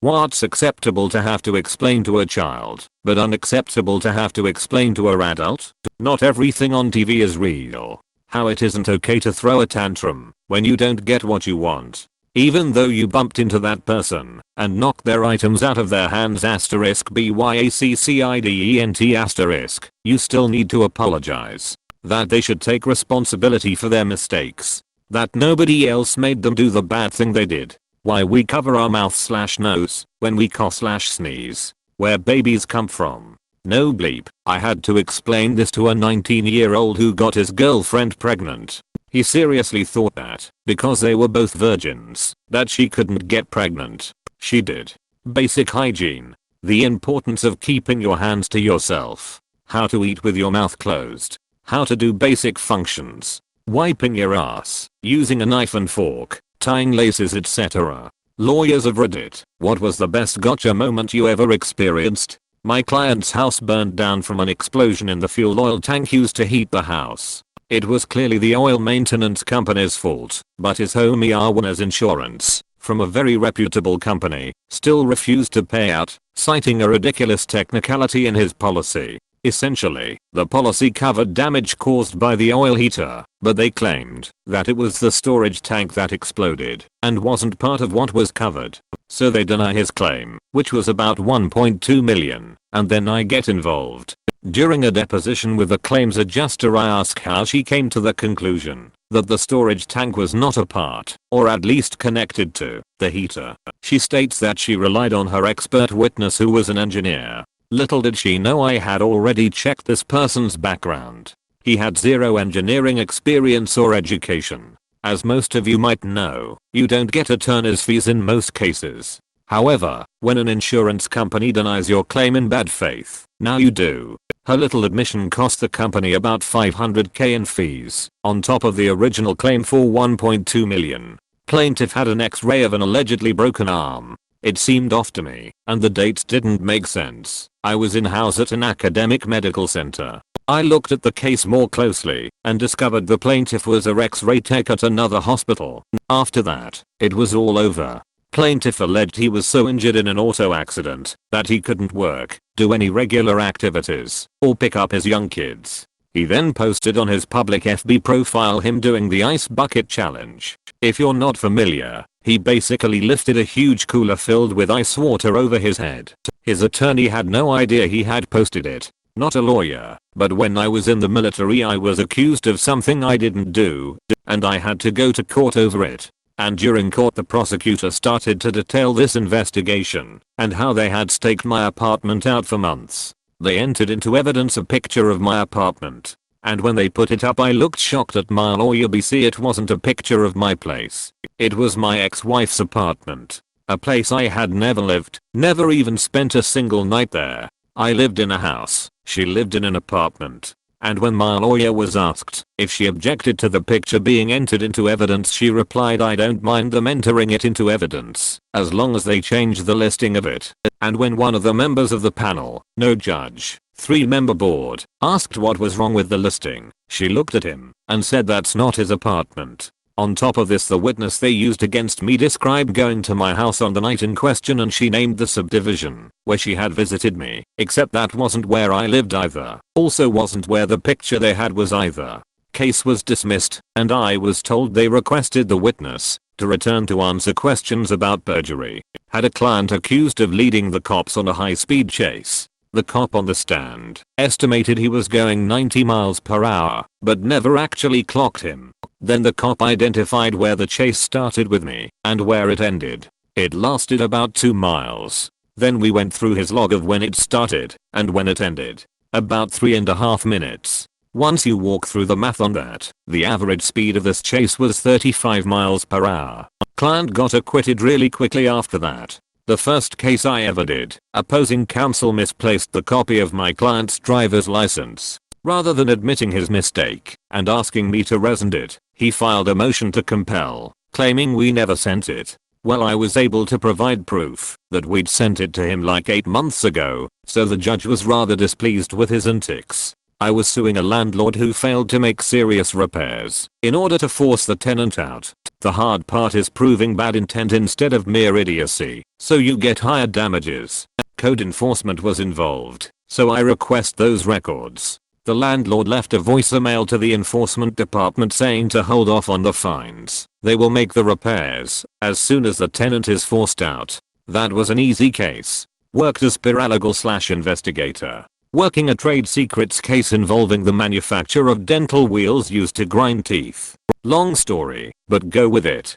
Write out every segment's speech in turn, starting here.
What's acceptable to have to explain to a child, but unacceptable to have to explain to an adult? Not everything on TV is real. How it isn't okay to throw a tantrum when you don't get what you want. Even though you bumped into that person and knocked their items out of their hands *BYACCIDENT*, you still need to apologize. That they should take responsibility for their mistakes. That nobody else made them do the bad thing they did. Why we cover our mouth/nose when we cough/sneeze. Where babies come from. No bleep. I had to explain this to a 19-year-old who got his girlfriend pregnant. He seriously thought that, because they were both virgins, that she couldn't get pregnant. She did. Basic hygiene. The importance of keeping your hands to yourself. How to eat with your mouth closed. How to do basic functions. Wiping your ass, using a knife and fork, tying laces, etc. Lawyers of Reddit, what was the best gotcha moment you ever experienced? My client's house burned down from an explosion in the fuel oil tank used to heat the house. It was clearly the oil maintenance company's fault, but his homeowner's insurance, from a very reputable company, still refused to pay out, citing a ridiculous technicality in his policy. Essentially, the policy covered damage caused by the oil heater, but they claimed that it was the storage tank that exploded and wasn't part of what was covered. So they deny his claim, which was about 1.2 million, and then I get involved. During a deposition with the claims adjuster, I ask how she came to the conclusion that the storage tank was not a part, or at least connected to, the heater. She states that she relied on her expert witness who was an engineer. Little did she know I had already checked this person's background. He had zero engineering experience or education. As most of you might know, you don't get attorney's fees in most cases. However, when an insurance company denies your claim in bad faith, now you do. Her little admission cost the company about $500K in fees, on top of the original claim for $1.2 million. Plaintiff had an X-ray of an allegedly broken arm. It seemed off to me, and the dates didn't make sense. I was in-house at an academic medical center. I looked at the case more closely and discovered the plaintiff was a X-ray tech at another hospital. After that, it was all over. Plaintiff alleged he was so injured in an auto accident that he couldn't work, do any regular activities, or pick up his young kids. He then posted on his public FB profile him doing the ice bucket challenge. If you're not familiar, he basically lifted a huge cooler filled with ice water over his head. His attorney had no idea he had posted it. Not a lawyer, but when I was in the military I was accused of something I didn't do, and I had to go to court over it. And during court the prosecutor started to detail this investigation, and how they had staked my apartment out for months. They entered into evidence a picture of my apartment. And when they put it up I looked shocked at my lawyer BC. It wasn't a picture of my place. It was my ex-wife's apartment. A place I had never lived, never even spent a single night there. I lived in a house, she lived in an apartment. And when my lawyer was asked if she objected to the picture being entered into evidence, she replied, I don't mind them entering it into evidence, as long as they change the listing of it. And when one of the members of the panel, no judge, 3-member board, asked what was wrong with the listing, she looked at him and said that's not his apartment. On top of this, the witness they used against me described going to my house on the night in question, and she named the subdivision where she had visited me, except that wasn't where I lived either. Also wasn't where the picture they had was either. Case was dismissed, and I was told they requested the witness to return to answer questions about perjury. Had a client accused of leading the cops on a high-speed chase. The cop on the stand estimated he was going 90 miles per hour, but never actually clocked him. Then the cop identified where the chase started with me and where it ended. It lasted about 2 miles. Then we went through his log of when it started and when it ended. About 3.5 minutes. Once you walk through the math on that, the average speed of this chase was 35 miles per hour. Client got acquitted really quickly after that. The first case I ever did, opposing counsel misplaced the copy of my client's driver's license. Rather than admitting his mistake and asking me to rescind it, he filed a motion to compel, claiming we never sent it. Well, I was able to provide proof that we'd sent it to him like 8 months ago, so the judge was rather displeased with his antics. I was suing a landlord who failed to make serious repairs in order to force the tenant out. The hard part is proving bad intent instead of mere idiocy, so you get higher damages. Code enforcement was involved, so I request those records. The landlord left a voicemail to the enforcement department saying to hold off on the fines. They will make the repairs as soon as the tenant is forced out. That was an easy case. Worked as paralegal/investigator. Working a trade secrets case involving the manufacture of dental wheels used to grind teeth. Long story, but go with it.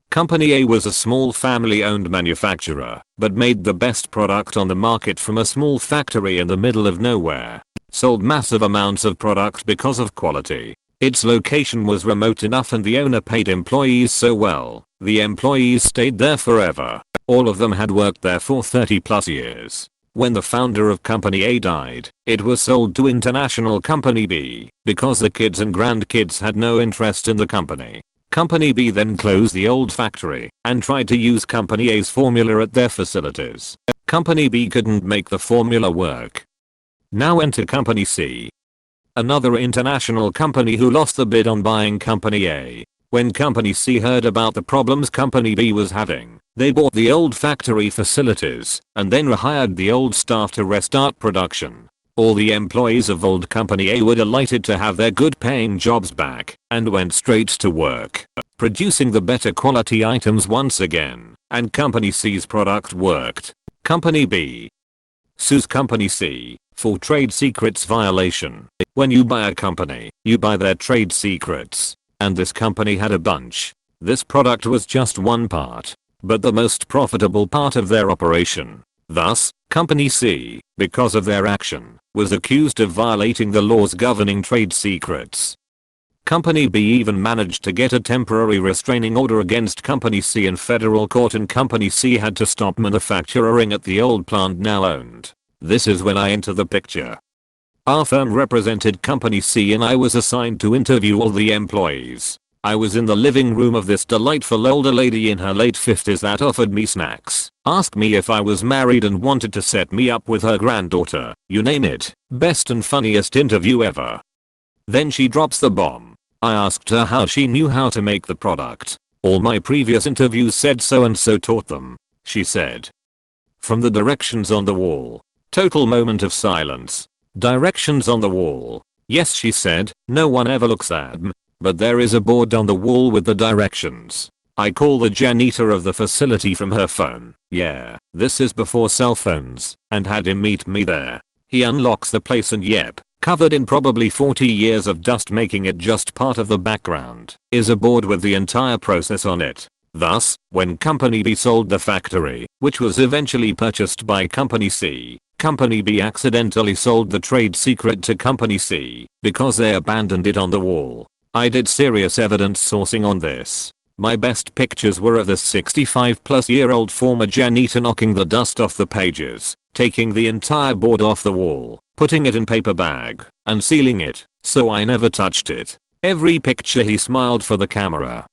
Company A was a small family-owned manufacturer, but made the best product on the market from a small factory in the middle of nowhere. Sold massive amounts of product because of quality. Its location was remote enough and the owner paid employees so well, the employees stayed there forever. All of them had worked there for 30 plus years. When the founder of Company A died, it was sold to International Company B because the kids and grandkids had no interest in the company. Company B then closed the old factory and tried to use Company A's formula at their facilities. Company B couldn't make the formula work. Now enter Company C. Another international company who lost the bid on buying Company A. When Company C heard about the problems Company B was having, they bought the old factory facilities and then rehired the old staff to restart production. All the employees of old Company A were delighted to have their good paying jobs back and went straight to work, producing the better quality items once again, and Company C's product worked. Company B sues Company C for trade secrets violation. When you buy a company, you buy their trade secrets. And this company had a bunch. This product was just one part, but the most profitable part of their operation. Thus, Company C, because of their action, was accused of violating the laws governing trade secrets. Company B even managed to get a temporary restraining order against Company C in federal court, and Company C had to stop manufacturing at the old plant now owned. This is when I enter the picture. Our firm represented Company C and I was assigned to interview all the employees. I was in the living room of this delightful older lady in her late 50s that offered me snacks, asked me if I was married and wanted to set me up with her granddaughter, you name it. Best and funniest interview ever. Then she drops the bomb. I asked her how she knew how to make the product. All my previous interviews said so and so taught them, she said. From the directions on the wall. Total moment of silence. Directions on the wall. Yes, she said, no one ever looks at them, but there is a board on the wall with the directions. I call the janitor of the facility from her phone. Yeah, this is before cell phones, and had him meet me there. He unlocks the place and yep, covered in probably 40 years of dust making it just part of the background, is a board with the entire process on it. Thus, when Company B sold the factory, which was eventually purchased by Company C, Company B accidentally sold the trade secret to Company C because they abandoned it on the wall. I did serious evidence sourcing on this. My best pictures were of the 65-plus-year-old former janitor knocking the dust off the pages, taking the entire board off the wall, putting it in paper bag, and sealing it, so I never touched it. Every picture he smiled for the camera.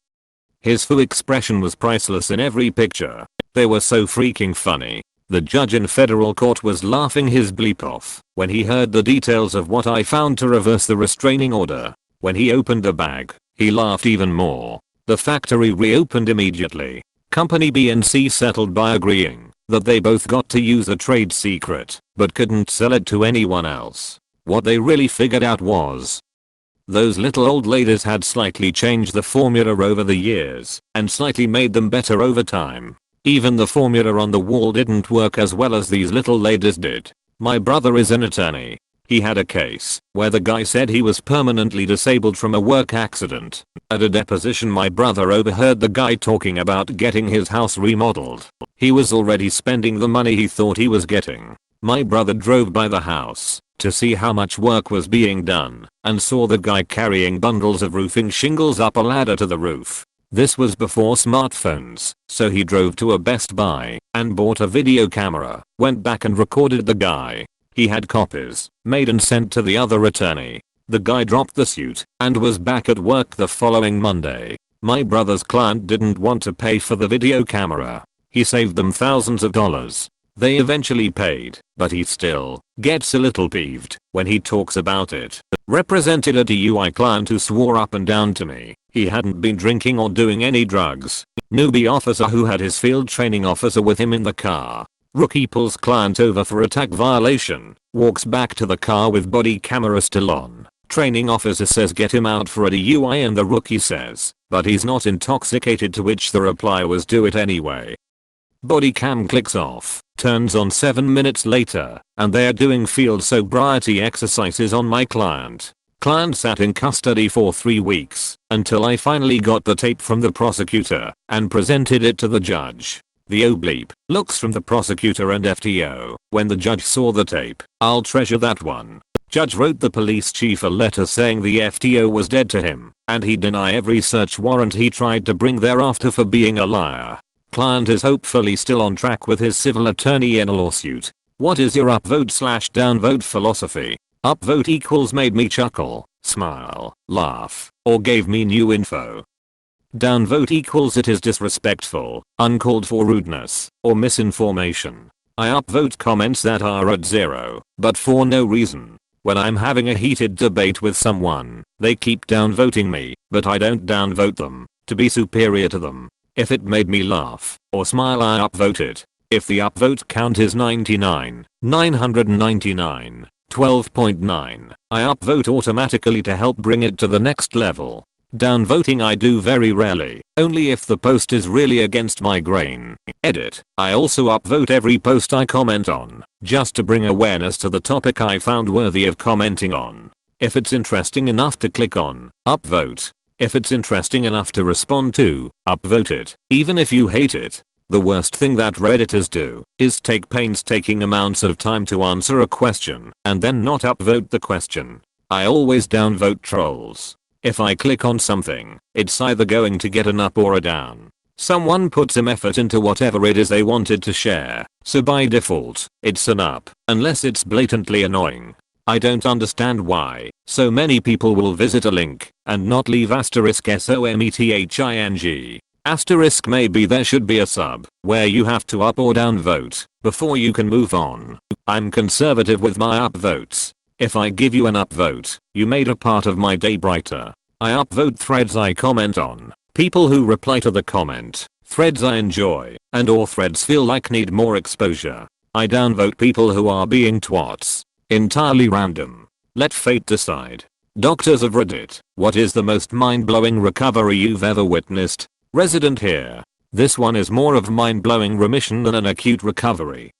His full expression was priceless in every picture. They were so freaking funny. The judge in federal court was laughing his bleep off when he heard the details of what I found to reverse the restraining order. When he opened the bag, he laughed even more. The factory reopened immediately. Company B and C settled by agreeing that they both got to use a trade secret, but couldn't sell it to anyone else. What they really figured out was those little old ladies had slightly changed the formula over the years and slightly made them better over time. Even the formula on the wall didn't work as well as these little ladies did. My brother is an attorney. He had a case where the guy said he was permanently disabled from a work accident. At a deposition, my brother overheard the guy talking about getting his house remodeled. He was already spending the money he thought he was getting. My brother drove by the house to see how much work was being done and saw the guy carrying bundles of roofing shingles up a ladder to the roof. This was before smartphones, so he drove to a Best Buy and bought a video camera, went back and recorded the guy. He had copies made and sent to the other attorney. The guy dropped the suit and was back at work the following Monday. My brother's client didn't want to pay for the video camera. He saved them thousands of dollars. They eventually paid, but he still gets a little peeved when he talks about it. Represented a DUI client who swore up and down to me he hadn't been drinking or doing any drugs. Newbie officer who had his field training officer with him in the car. Rookie pulls client over for attack violation, walks back to the car with body camera still on. Training officer says get him out for a DUI and the rookie says, but he's not intoxicated, to which the reply was do it anyway. Body cam clicks off, turns on 7 minutes later, and they're doing field sobriety exercises on my client. Client sat in custody for 3 weeks, until I finally got the tape from the prosecutor, and presented it to the judge. The bleep looks from the prosecutor and FTO. When the judge saw the tape, I'll treasure that one. Judge wrote the police chief a letter saying the FTO was dead to him, and he'd deny every search warrant he tried to bring thereafter for being a liar. Client is hopefully still on track with his civil attorney in a lawsuit. What is your upvote/downvote philosophy? Upvote equals made me chuckle, smile, laugh, or gave me new info. Downvote equals it is disrespectful, uncalled for rudeness, or misinformation. I upvote comments that are at 0, but for no reason. When I'm having a heated debate with someone, they keep downvoting me, but I don't downvote them, to be superior to them. If it made me laugh, or smile, I upvote it. If the upvote count is 99, 999, 12.9, I upvote automatically to help bring it to the next level. Downvoting I do very rarely, only if the post is really against my grain. Edit. I also upvote every post I comment on, just to bring awareness to the topic I found worthy of commenting on. If it's interesting enough to click on, upvote. If it's interesting enough to respond to, upvote it. Even if you hate it. The worst thing that redditors do is take painstaking amounts of time to answer a question and then not upvote the question. I always downvote trolls. If I click on something, it's either going to get an up or a down. Someone put some effort into whatever it is they wanted to share, so by default, it's an up, unless it's blatantly annoying. I don't understand why so many people will visit a link and not leave *something*. Asterisk maybe there should be a sub where you have to up or down vote before you can move on. I'm conservative with my upvotes. If I give you an upvote, you made a part of my day brighter. I upvote threads I comment on, people who reply to the comment, threads I enjoy, and or threads feel like need more exposure. I downvote people who are being twats. Entirely random. Let fate decide. Doctors of Reddit, what is the most mind-blowing recovery you've ever witnessed? Resident here. This one is more of mind-blowing remission than an acute recovery.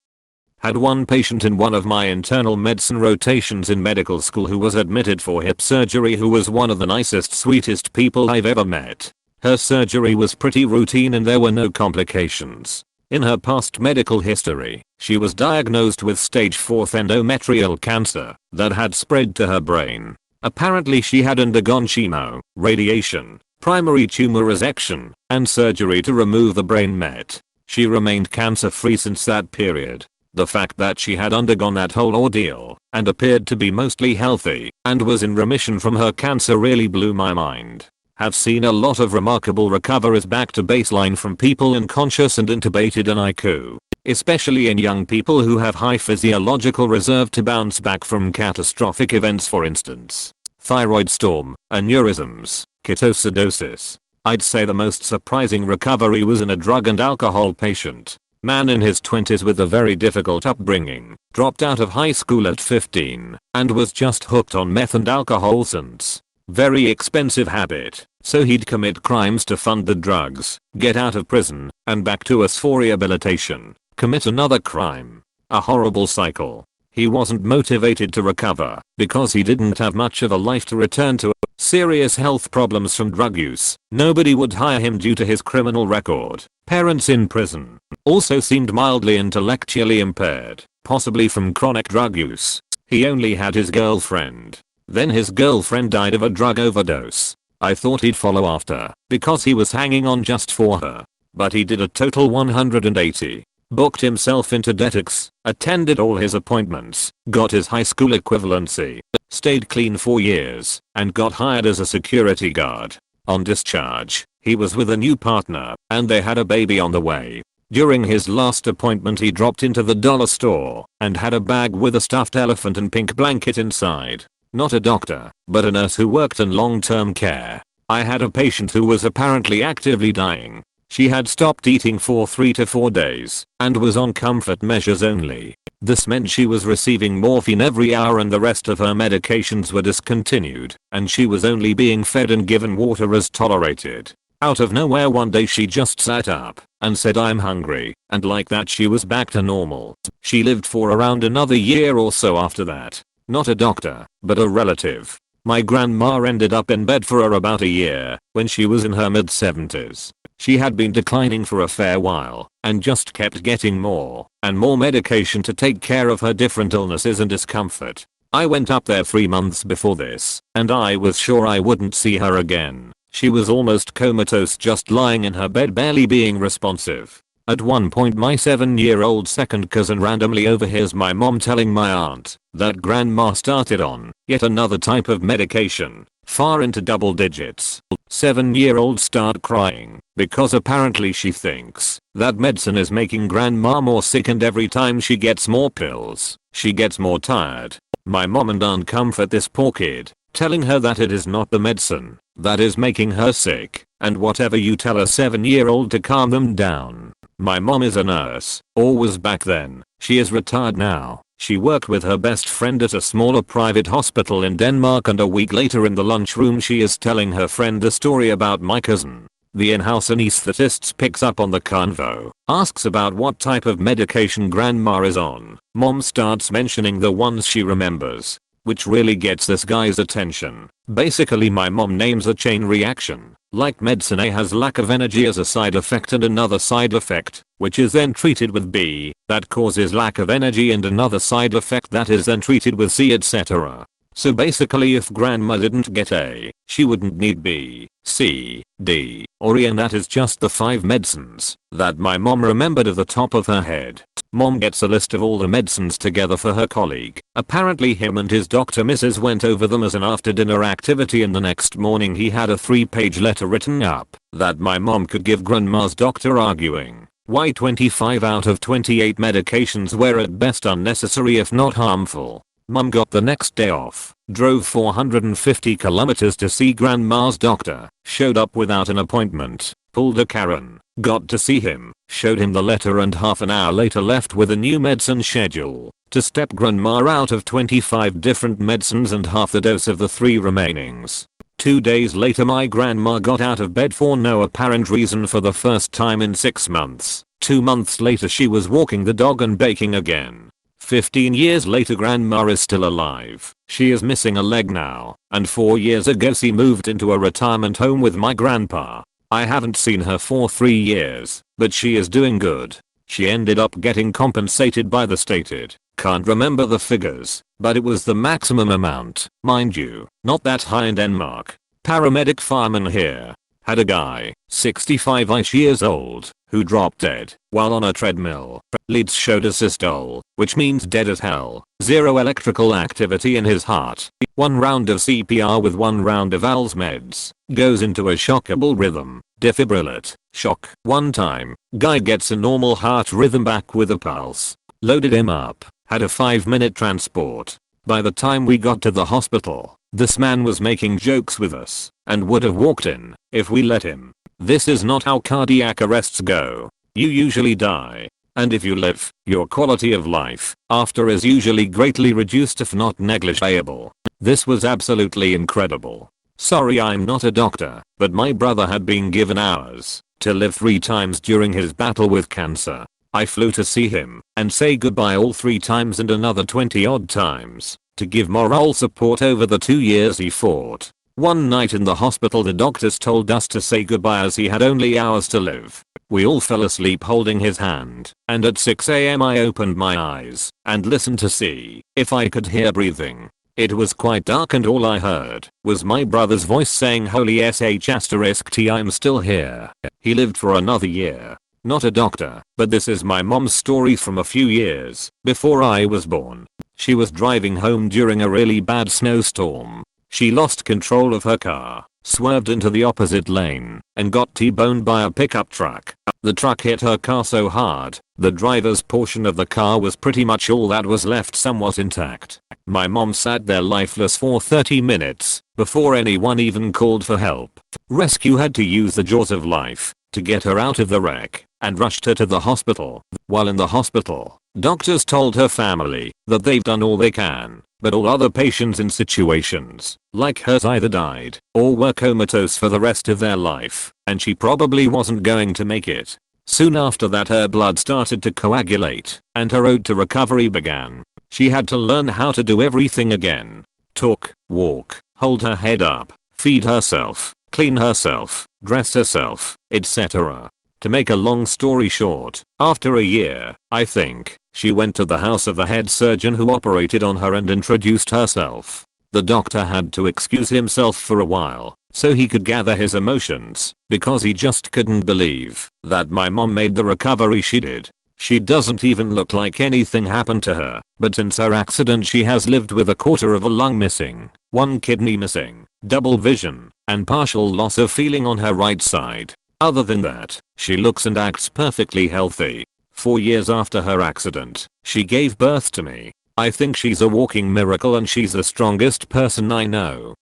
Had one patient in one of my internal medicine rotations in medical school who was admitted for hip surgery, who was one of the nicest, sweetest people I've ever met. Her surgery was pretty routine and there were no complications. In her past medical history, she was diagnosed with stage 4 endometrial cancer that had spread to her brain. Apparently she had undergone chemo, radiation, primary tumor resection, and surgery to remove the brain met. She remained cancer-free since that period. The fact that she had undergone that whole ordeal and appeared to be mostly healthy and was in remission from her cancer really blew my mind. Have seen a lot of remarkable recoveries back to baseline from people unconscious and intubated in ICU, especially in young people who have high physiological reserve to bounce back from catastrophic events, for instance, thyroid storm, aneurysms, ketoacidosis. I'd say the most surprising recovery was in a drug and alcohol patient. Man in his 20s with a very difficult upbringing, dropped out of high school at 15, and was just hooked on meth and alcohol since. Very expensive habit, so he'd commit crimes to fund the drugs, get out of prison, and back to us for rehabilitation, commit another crime. A horrible cycle. He wasn't motivated to recover, because he didn't have much of a life to return to. Serious health problems from drug use. Nobody would hire him due to his criminal record. Parents in prison. Also seemed mildly intellectually impaired, possibly from chronic drug use. He only had his girlfriend. Then his girlfriend died of a drug overdose. I thought he'd follow after, because he was hanging on just for her. But he did a total 180. Booked himself into detox, attended all his appointments, got his high school equivalency, stayed clean for years, and got hired as a security guard. On discharge, he was with a new partner, and they had a baby on the way. During his last appointment he dropped into the dollar store and had a bag with a stuffed elephant and pink blanket inside. Not a doctor, but a nurse who worked in long-term care. I had a patient who was apparently actively dying. She had stopped eating for 3 to 4 days and was on comfort measures only. This meant she was receiving morphine every hour and the rest of her medications were discontinued, and she was only being fed and given water as tolerated. Out of nowhere one day she just sat up and said I'm hungry, and like that she was back to normal. She lived for around another year or so after that. Not a doctor, but a relative. My grandma ended up in bed for about a year when she was in her mid-70s. She had been declining for a fair while and just kept getting more and more medication to take care of her different illnesses and discomfort. I went up there 3 months before this and I was sure I wouldn't see her again. She was almost comatose, just lying in her bed, barely being responsive. At one point my 7-year-old second cousin randomly overhears my mom telling my aunt that grandma started on yet another type of medication, far into double digits. 7-year-old start crying because apparently she thinks that medicine is making grandma more sick, and every time she gets more pills, she gets more tired. My mom and aunt comfort this poor kid, telling her that it is not the medicine that is making her sick, and whatever you tell a 7-year-old to calm them down. My mom is a nurse, or was back then. She is retired now. She worked with her best friend at a smaller private hospital in Denmark, and a week later in the lunchroom she is telling her friend the story about my cousin. The in-house anesthetist picks up on the convo, asks about what type of medication grandma is on. Mom starts mentioning the ones she remembers, which really gets this guy's attention. Basically my mom names a chain reaction. Like medicine A has lack of energy as a side effect and another side effect, which is then treated with B, that causes lack of energy, and another side effect that is then treated with C, etc. So basically if grandma didn't get A, she wouldn't need B, C, D, or E, and that is just the 5 medicines that my mom remembered at the top of her head. Mom gets a list of all the medicines together for her colleague. Apparently him and his doctor Mrs. went over them as an after dinner activity, and the next morning he had a 3-page letter written up that my mom could give grandma's doctor, arguing why 25 out of 28 medications were at best unnecessary if not harmful. Mom got the next day off, drove 450 kilometers to see grandma's doctor, showed up without an appointment, pulled a Karen, got to see him, showed him the letter, and half an hour later left with a new medicine schedule to step grandma out of 25 different medicines and half the dose of the 3 remainings. 2 days later my grandma got out of bed for no apparent reason for the first time in 6 months. 2 months later she was walking the dog and baking again. 15 years later grandma is still alive. She is missing a leg now, and 4 years ago she moved into a retirement home with my grandpa. I haven't seen her for 3 years, but she is doing good. She ended up getting compensated by the stated, can't remember the figures, but it was the maximum amount, mind you, not that high in Denmark. Paramedic fireman here. Had a guy, 65ish years old, who dropped dead while on a treadmill. Leads showed a systole, which means dead as hell. 0 electrical activity in his heart. 1 round of CPR with 1 round of ALS meds. Goes into a shockable rhythm. Defibrillate. Shock. 1 time. Guy gets a normal heart rhythm back with a pulse. Loaded him up. Had a 5-minute transport. By the time we got to the hospital, this man was making jokes with us and would have walked in if we let him. This is not how cardiac arrests go. You usually die. And if you live, your quality of life after is usually greatly reduced if not negligible. This was absolutely incredible. Sorry I'm not a doctor, but my brother had been given hours to live 3 times during his battle with cancer. I flew to see him and say goodbye all 3 times and another 20 odd times to give moral support over the 2 years he fought. One night in the hospital the doctors told us to say goodbye as he had only hours to live. We all fell asleep holding his hand, and at 6 AM I opened my eyes and listened to see if I could hear breathing. It was quite dark and all I heard was my brother's voice saying holy sh*t I'm still here. He lived for another year. Not a doctor, but this is my mom's story from a few years before I was born. She was driving home during a really bad snowstorm. She lost control of her car swerved into the opposite lane, and got T-boned by a pickup truck. The truck hit her car so hard, the driver's portion of the car was pretty much all that was left somewhat intact. My mom sat there lifeless for 30 minutes, before anyone even called for help. Rescue had to use the jaws of life to get her out of the wreck, and rushed her to the hospital. While in the hospital, doctors told her family that they've done all they can, but all other patients in situations like hers either died or were comatose for the rest of their life, and she probably wasn't going to make it. Soon after that, her blood started to coagulate, and her road to recovery began. She had to learn how to do everything again. Talk, walk, hold her head up, feed herself, clean herself, dress herself, etc. To make a long story short, after a year, I think, she went to the house of the head surgeon who operated on her and introduced herself. The doctor had to excuse himself for a while, so he could gather his emotions, because he just couldn't believe that my mom made the recovery she did. She doesn't even look like anything happened to her, but since her accident she has lived with a quarter of a lung missing, one kidney missing, double vision, and partial loss of feeling on her right side. Other than that, she looks and acts perfectly healthy. 4 years after her accident, she gave birth to me. I think she's a walking miracle and she's the strongest person I know.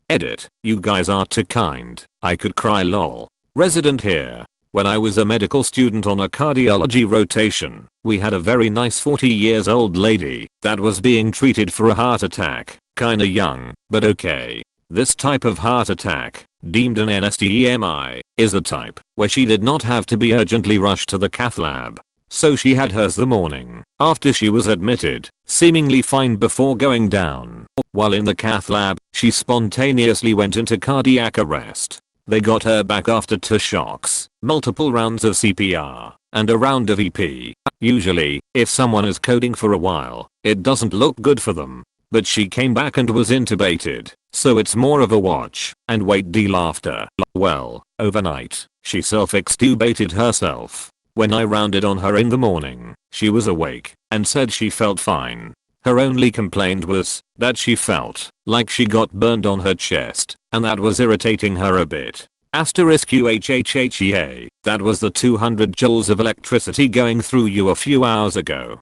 Edit. You guys are too kind. I could cry lol. Resident here. When I was a medical student on a cardiology rotation, we had a very nice 40 years old lady that was being treated for a heart attack. Kinda young, but okay. This type of heart attack, deemed an NSTEMI, is the type where she did not have to be urgently rushed to the cath lab. So she had hers the morning after she was admitted, seemingly fine before going down. While in the cath lab, she spontaneously went into cardiac arrest. They got her back after 2 shocks, multiple rounds of CPR, and a round of EP. Usually, if someone is coding for a while, it doesn't look good for them. But she came back and was intubated, so it's more of a watch and wait deal after. Well, overnight, she self-extubated herself. When I rounded on her in the morning, she was awake and said she felt fine. Her only complaint was that she felt like she got burned on her chest, and that was irritating her a bit. *QHHHEA, that was the 200 joules of electricity going through you a few hours ago.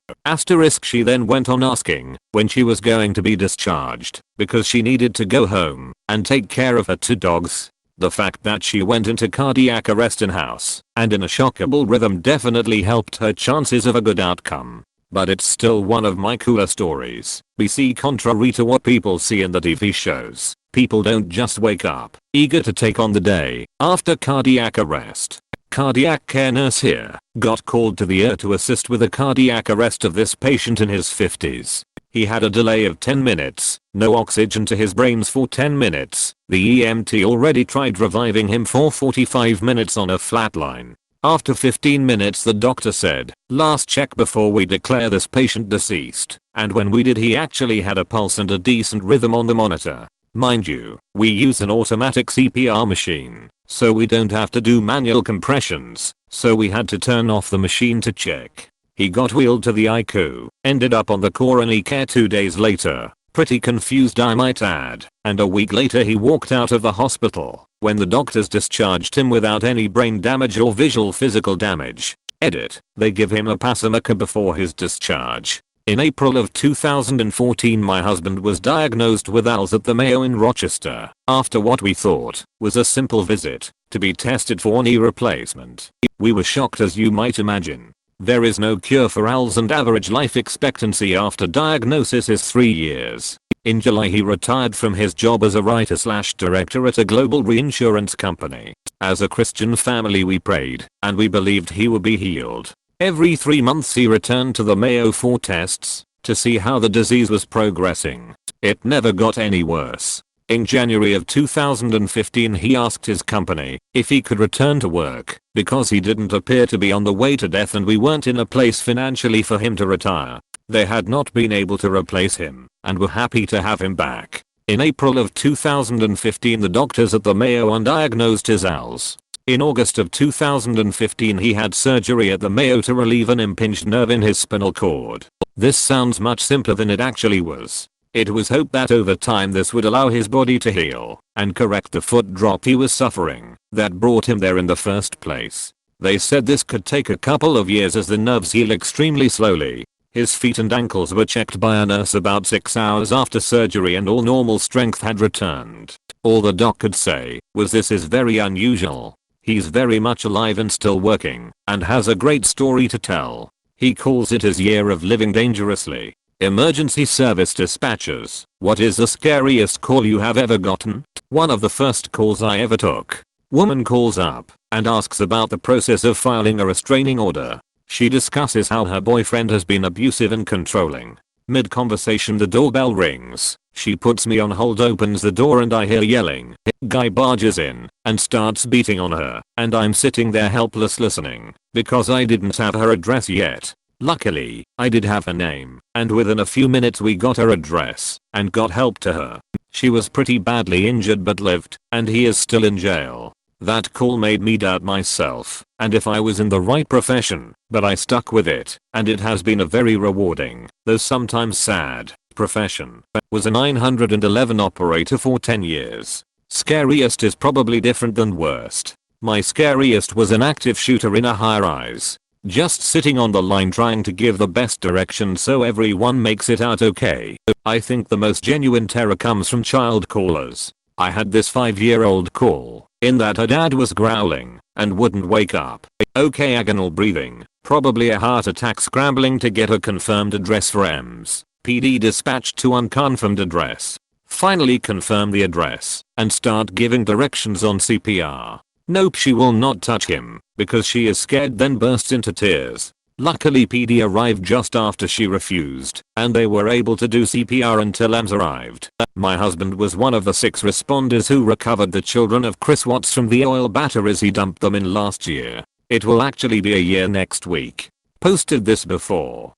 She then went on asking when she was going to be discharged, because she needed to go home and take care of her 2 dogs. The fact that she went into cardiac arrest in-house and in a shockable rhythm definitely helped her chances of a good outcome. But it's still one of my cooler stories. BC, contrary to what people see in the TV shows, people don't just wake up, eager to take on the day after cardiac arrest. Cardiac care nurse here got called to the ER to assist with the cardiac arrest of this patient in his 50s. He had a delay of 10 minutes, no oxygen to his brains for 10 minutes. The EMT already tried reviving him for 45 minutes on a flatline. After 15 minutes the doctor said, "Last check before we declare this patient deceased," and when we did he actually had a pulse and a decent rhythm on the monitor. Mind you, we use an automatic CPR machine, so we don't have to do manual compressions, so we had to turn off the machine to check. He got wheeled to the ICU, ended up on the coronary care 2 days later, pretty confused I might add, and a week later he walked out of the hospital when the doctors discharged him without any brain damage or visual physical damage. Edit. They give him a Passamaca before his discharge. In April of 2014 my husband was diagnosed with ALS at the Mayo in Rochester, after what we thought was a simple visit to be tested for knee replacement. We were shocked, as you might imagine. There is no cure for ALS and average life expectancy after diagnosis is 3 years. In July he retired from his job as a writer/director at a global reinsurance company. As a Christian family we prayed, and we believed he would be healed. Every 3 months he returned to the Mayo for tests to see how the disease was progressing. It never got any worse. In January of 2015 he asked his company if he could return to work because he didn't appear to be on the way to death and we weren't in a place financially for him to retire. They had not been able to replace him and were happy to have him back. In April of 2015 the doctors at the Mayo undiagnosed his ALS. In August of 2015 he had surgery at the Mayo to relieve an impinged nerve in his spinal cord. This sounds much simpler than it actually was. It was hoped that over time this would allow his body to heal and correct the foot drop he was suffering that brought him there in the first place. They said this could take a couple of years as the nerves heal extremely slowly. His feet and ankles were checked by a nurse about 6 hours after surgery and all normal strength had returned. All the doc could say was this is very unusual. He's very much alive and still working and has a great story to tell. He calls it his year of living dangerously. Emergency service dispatchers, what is the scariest call you have ever gotten? One of the first calls I ever took. Woman calls up and asks about the process of filing a restraining order. She discusses how her boyfriend has been abusive and controlling. Mid-conversation the doorbell rings. She puts me on hold, opens the door, and I hear yelling. Guy barges in and starts beating on her, and I'm sitting there helpless listening because I didn't have her address yet. Luckily, I did have her name, and within a few minutes we got her address and got help to her. She was pretty badly injured but lived, and he is still in jail. That call made me doubt myself and if I was in the right profession, but I stuck with it, and it has been a very rewarding, though sometimes sad, profession. Was a 911 operator for 10 years. Scariest is probably different than worst. My scariest was an active shooter in a high-rise. Just sitting on the line trying to give the best direction so everyone makes it out okay. I think the most genuine terror comes from child callers. I had this 5-year-old call, in that her dad was growling and wouldn't wake up. Okay, agonal breathing, probably a heart attack, scrambling to get a confirmed address for EMS. PD dispatched to unconfirmed address. Finally confirm the address and start giving directions on CPR. Nope, she will not touch him because she is scared, then bursts into tears. Luckily PD arrived just after she refused and they were able to do CPR until EMS arrived. My husband was one of the 6 responders who recovered the children of Chris Watts from the oil batteries he dumped them in last year. It will actually be a year next week. Posted this before.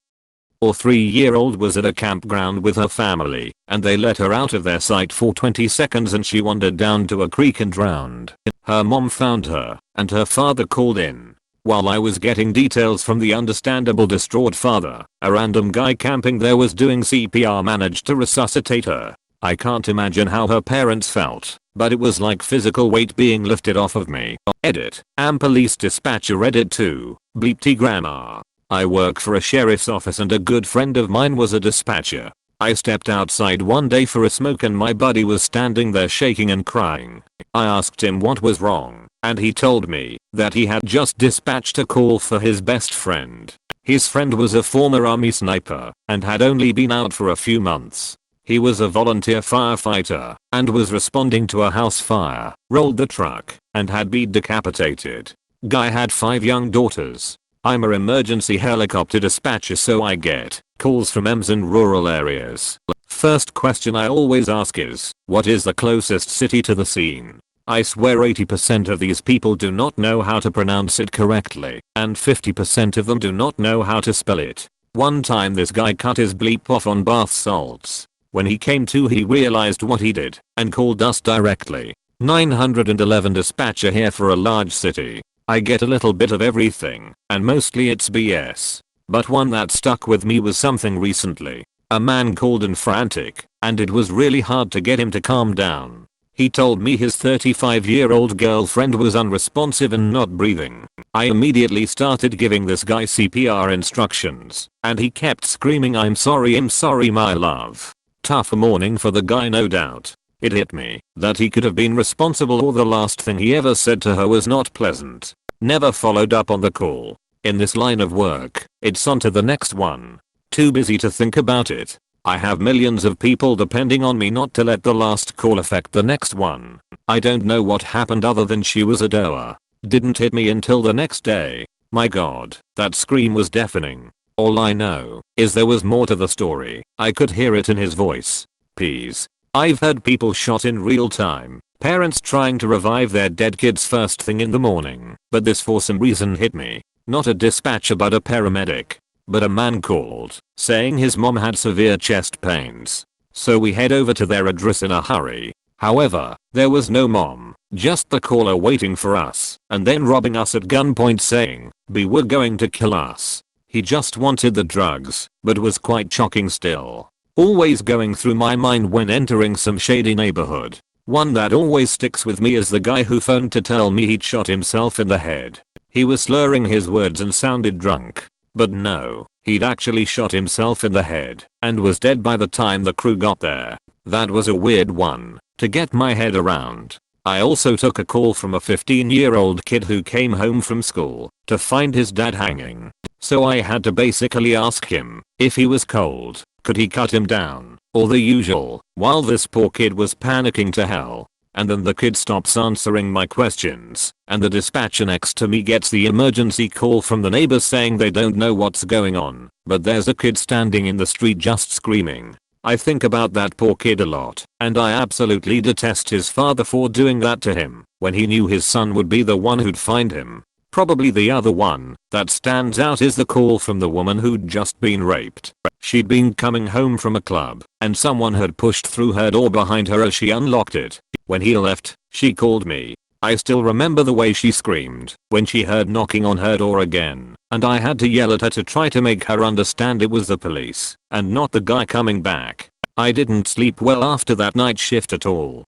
Our 3-year-old was at a campground with her family and they let her out of their sight for 20 seconds and she wandered down to a creek and drowned. Her mom found her and her father called in. While I was getting details from the understandable distraught father, a random guy camping there was doing CPR managed to resuscitate her. I can't imagine how her parents felt, but it was like physical weight being lifted off of me. Edit. Am police dispatcher Reddit 2. Bleep T grammar. I work for a sheriff's office and a good friend of mine was a dispatcher. I stepped outside one day for a smoke and my buddy was standing there shaking and crying. I asked him what was wrong, and he told me that he had just dispatched a call for his best friend. His friend was a former army sniper and had only been out for a few months. He was a volunteer firefighter and was responding to a house fire, rolled the truck, and had been decapitated. Guy had 5 young daughters. I'm a emergency helicopter dispatcher, so I get calls from EMS in rural areas. First question I always ask is, what is the closest city to the scene? I swear 80% of these people do not know how to pronounce it correctly, and 50% of them do not know how to spell it. One time this guy cut his bleep off on bath salts. When he came to, he realized what he did and called us directly. 911 dispatcher here for a large city. I get a little bit of everything, and mostly it's BS. But one that stuck with me was something recently. A man called in frantic, and it was really hard to get him to calm down. He told me his 35-year-old girlfriend was unresponsive and not breathing. I immediately started giving this guy CPR instructions, and he kept screaming, I'm sorry my love. Tough morning for the guy, no doubt. It hit me that he could have been responsible, or the last thing he ever said to her was not pleasant. Never followed up on the call. In this line of work, it's on to the next one. Too busy to think about it. I have millions of people depending on me not to let the last call affect the next one. I don't know what happened other than she was a doer. Didn't hit me until the next day. My god, that scream was deafening. All I know is there was more to the story. I could hear it in his voice. Please. I've heard people shot in real time. Parents trying to revive their dead kids first thing in the morning. But this for some reason hit me. Not a dispatcher but a paramedic. But a man called, saying his mom had severe chest pains. So we head over to their address in a hurry. However, there was no mom, just the caller waiting for us, and then robbing us at gunpoint saying, "We were going to kill us." He just wanted the drugs, but was quite shocking still. always going through my mind when entering some shady neighborhood. One that always sticks with me is the guy who phoned to tell me he'd shot himself in the head. He was slurring his words and sounded drunk. But no, he'd actually shot himself in the head and was dead by the time the crew got there. That was a weird one to get my head around. I also took a call from a 15-year-old kid who came home from school to find his dad hanging. So I had to basically ask him if he was cold, could he cut him down, or the usual, while this poor kid was panicking to hell. And then the kid stops answering my questions, and the dispatcher next to me gets the emergency call from the neighbors saying they don't know what's going on, but there's a kid standing in the street just screaming. I think about that poor kid a lot, and I absolutely detest his father for doing that to him when he knew his son would be the one who'd find him. Probably the other one that stands out is the call from the woman who'd just been raped. She'd been coming home from a club, and someone had pushed through her door behind her as she unlocked it. When he left, she called me. I still remember the way she screamed when she heard knocking on her door again, and I had to yell at her to try to make her understand it was the police and not the guy coming back. I didn't sleep well after that night shift at all.